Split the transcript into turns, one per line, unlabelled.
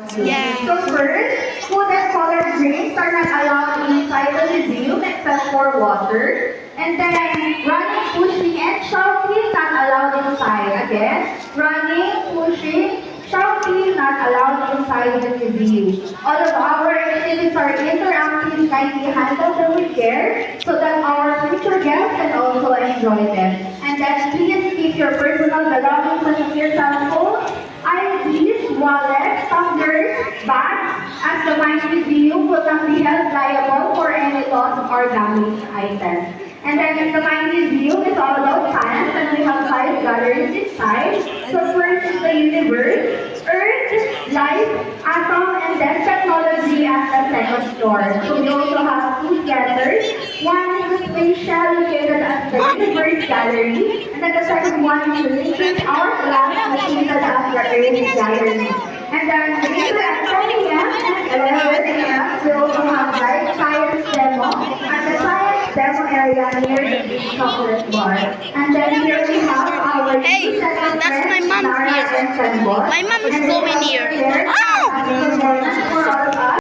Yeah.
So first, food and colored drinks are not allowed inside the museum except for water. And then running, pushing, and shouting not allowed inside. Again, running, pushing, shouting not allowed inside the museum. All of our exhibits are interactive, kindly handle them with care so that our future guests can also enjoy them. And then please keep your personal belongings such as your cell phone, IDs, wallets, tumblers, bags, as the Mines Museum will not be held liable for any loss or damaged items. And then the Mines Museum is all about science and we have 5 galleries inside. So first is the universe, Earth, life, atom, and then technology at the second floor. So we also have 2 theaters. One is the spatial located at the universe gallery, and then the second one is the Lincoln Art Lab located at the Earth gallery. And then later at 10 a.m. and 11 a.m. we also have live science demo at the science demo area near the big chocolate bar. And then here we have our
Hey,
two set of
that's my
friends,
mom
Nara
here.
and Sanbot.
My mom is
And they
going
have
here.
prepared
Oh!
a performance for all of us.